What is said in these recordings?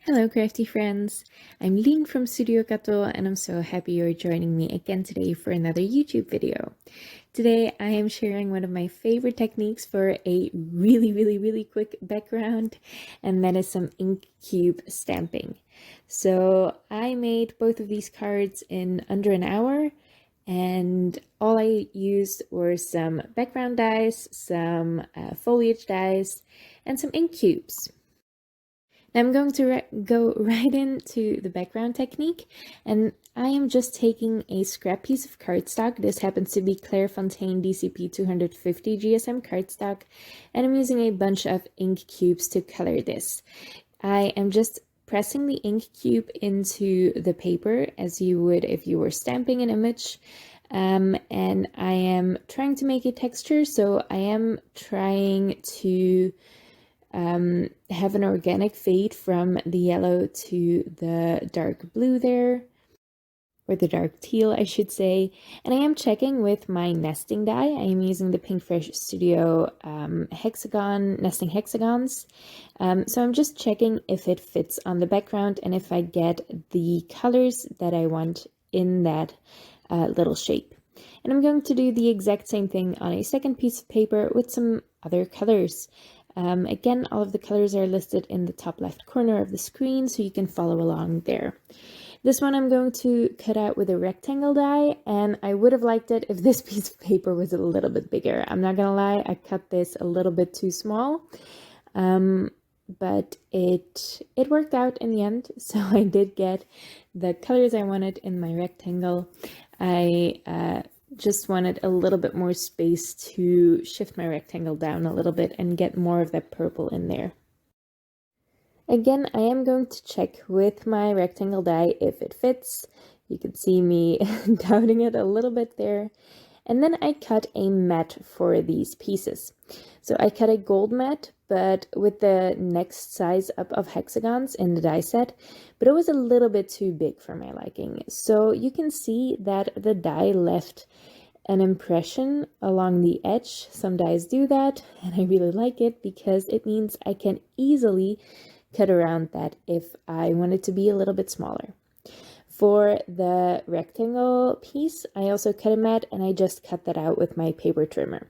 Hello crafty friends, I'm Lean from Studio Kato and I'm so happy you're joining me again today for another YouTube video. Today I am sharing one of my favorite techniques for a really quick background, and that is some ink cube stamping. So I made both of these cards in under an hour, and all I used were some background dies, some foliage dies, and some ink cubes. I'm going to go right into the background technique, and I am just taking a scrap piece of cardstock. This happens to be Clairefontaine DCP 250 GSM cardstock, and I'm using a bunch of ink cubes to color this. I am just pressing the ink cube into the paper as you would if you were stamping an image. And I am trying to make a texture, so I am trying to have an organic fade from the yellow to the dark blue there, or the dark teal I should say. And I am checking with my nesting die. I am using the Pinkfresh Studio nesting hexagons. So I'm just checking if it fits on the background and if I get the colors that I want in that little shape. And I'm going to do the exact same thing on a second piece of paper with some other colors. Again, all of the colors are listed in the top left corner of the screen, so you can follow along there. This one I'm going to cut out with a rectangle die, and I would have liked it if this piece of paper was a little bit bigger. I'm not gonna lie, I cut this a little bit too small, but it worked out in the end, so I did get the colors I wanted in my rectangle. I just wanted a little bit more space to shift my rectangle down a little bit and get more of that purple in there. Again, I am going to check with my rectangle die if it fits. You can see me doubting it a little bit there. And then I cut a mat for these pieces. So I cut a gold mat, but with the next size up of hexagons in the die set, but it was a little bit too big for my liking. So you can see that the die left an impression along the edge. Some dies do that, and I really like it because it means I can easily cut around that if I want it to be a little bit smaller. For the rectangle piece, I also cut a mat, and I just cut that out with my paper trimmer.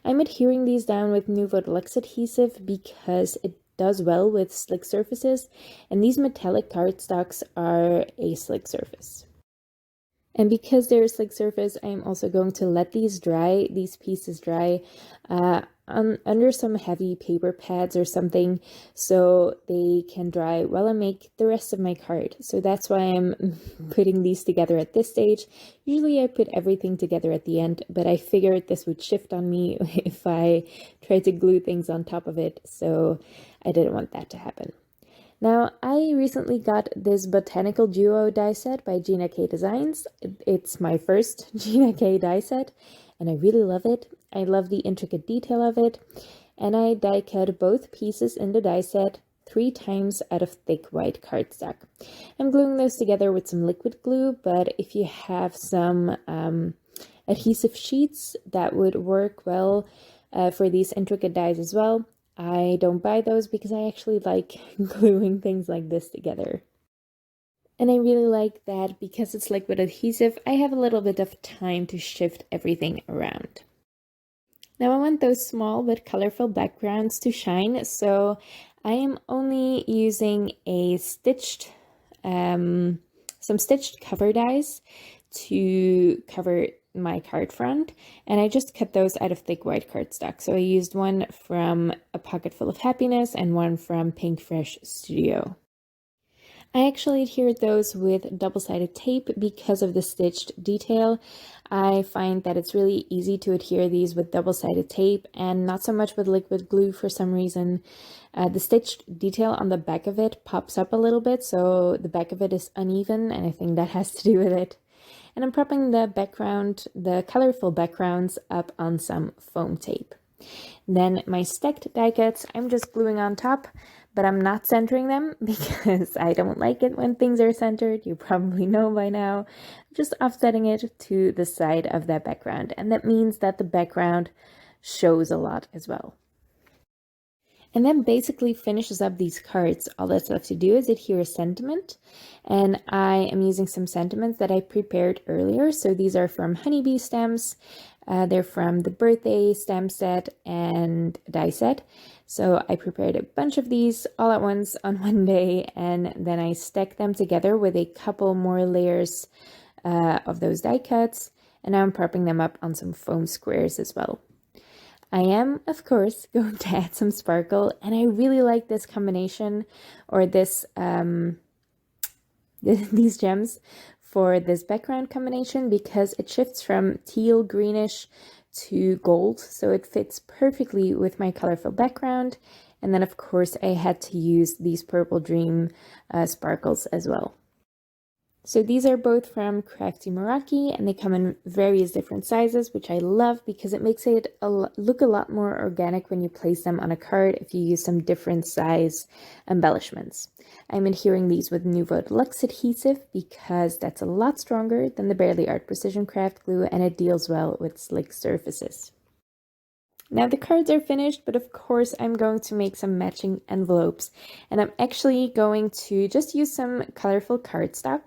I'm adhering these down with Nuvo Deluxe adhesive because it does well with slick surfaces, and these metallic cardstocks are a slick surface. And because they're a slick surface, I am also going to let these pieces dry under some heavy paper pads or something, so they can dry while I make the rest of my card. So that's why I'm putting these together at this stage. Usually I put everything together at the end, but I figured this would shift on me if I tried to glue things on top of it, so I didn't want that to happen. Now, I recently got this Botanical Duo die set by Gina K Designs. It's my first Gina K die set, and I really love it. I love the intricate detail of it, and I die cut both pieces in the die set 3 times out of thick white cardstock. I'm gluing those together with some liquid glue, but if you have some adhesive sheets, that would work well for these intricate dies as well. I don't buy those because I actually like gluing things like this together. And I really like that because it's liquid adhesive, I have a little bit of time to shift everything around. Now I want those small but colorful backgrounds to shine, so I am only using a some stitched cover dies to cover my card front, and I just cut those out of thick white cardstock. So I used one from A Pocket Full of Happiness and one from Pinkfresh Studio. I actually adhered those with double-sided tape because of the stitched detail. I find that it's really easy to adhere these with double-sided tape and not so much with liquid glue for some reason. The stitched detail on the back of it pops up a little bit, so the back of it is uneven, and I think that has to do with it. And I'm propping the colorful backgrounds up on some foam tape. Then my stacked die cuts, I'm just gluing on top, but I'm not centering them because I don't like it when things are centered. You probably know by now. I'm just offsetting it to the side of that background, and that means that the background shows a lot as well. And then basically finishes up these cards. All that's left to do is adhere a sentiment. And I am using some sentiments that I prepared earlier. So these are from honeybee stems. They're from the birthday stamp set and die set. So I prepared a bunch of these all at once on one day, and then I stacked them together with a couple more layers of those die cuts. And now I'm propping them up on some foam squares as well. I am, of course, going to add some sparkle, and I really like this combination, or this these gems for this background combination, because it shifts from teal greenish to gold, so it fits perfectly with my colorful background. And then of course I had to use these Purple Dream sparkles as well. So these are both from Crafty Meraki, and they come in various different sizes, which I love because it makes it look a lot more organic when you place them on a card if you use some different size embellishments. I'm adhering these with Nuvo Deluxe Adhesive because that's a lot stronger than the Barely Art Precision Craft glue, and it deals well with slick surfaces. Now the cards are finished, but of course I'm going to make some matching envelopes, and I'm actually going to just use some colorful cardstock.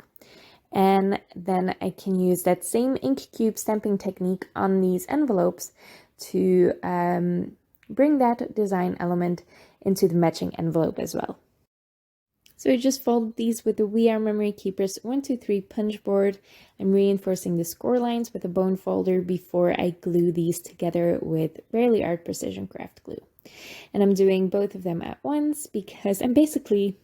And then I can use that same ink cube stamping technique on these envelopes to bring that design element into the matching envelope as well. So I just folded these with the We Are Memory Keepers 123 punch board. I'm reinforcing the score lines with a bone folder before I glue these together with Barely Art Precision Craft glue. And I'm doing both of them at once because I'm basically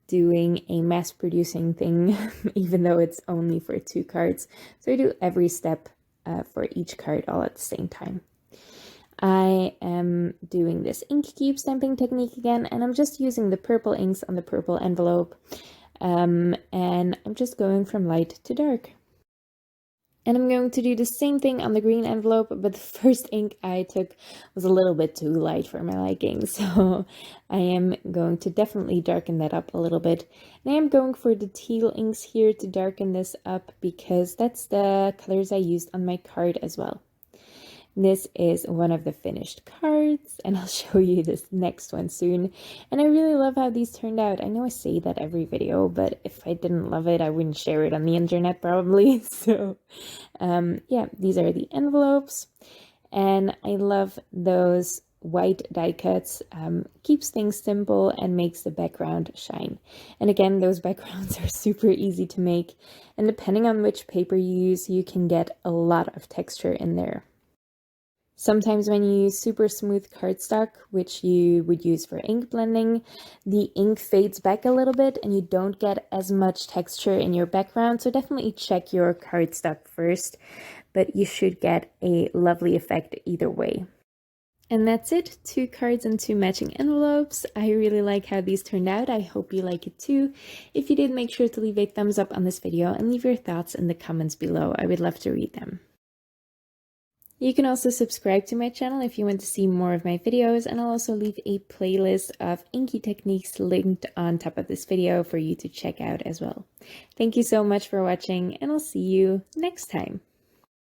doing a mass producing thing, even though it's only for 2 cards. So I do every step for each card all at the same time. I am doing this ink cube stamping technique again, and I'm just using the purple inks on the purple envelope. And I'm just going from light to dark. And I'm going to do the same thing on the green envelope, but the first ink I took was a little bit too light for my liking. So I am going to definitely darken that up a little bit. And I am going for the teal inks here to darken this up because that's the colors I used on my card as well. This is one of the finished cards, and I'll show you this next one soon. And I really love how these turned out. I know I say that every video, but if I didn't love it, I wouldn't share it on the internet probably. So yeah, these are the envelopes, and I love those white die cuts. Keeps things simple and makes the background shine. And again, those backgrounds are super easy to make, and depending on which paper you use, you can get a lot of texture in there. Sometimes when you use super smooth cardstock, which you would use for ink blending, the ink fades back a little bit and you don't get as much texture in your background. So definitely check your cardstock first, but you should get a lovely effect either way. And that's it, 2 cards and 2 matching envelopes. I really like how these turned out. I hope you like it too. If you did, make sure to leave a thumbs up on this video and leave your thoughts in the comments below. I would love to read them. You can also subscribe to my channel if you want to see more of my videos, and I'll also leave a playlist of inky techniques linked on top of this video for you to check out as well. Thank you so much for watching, and I'll see you next time.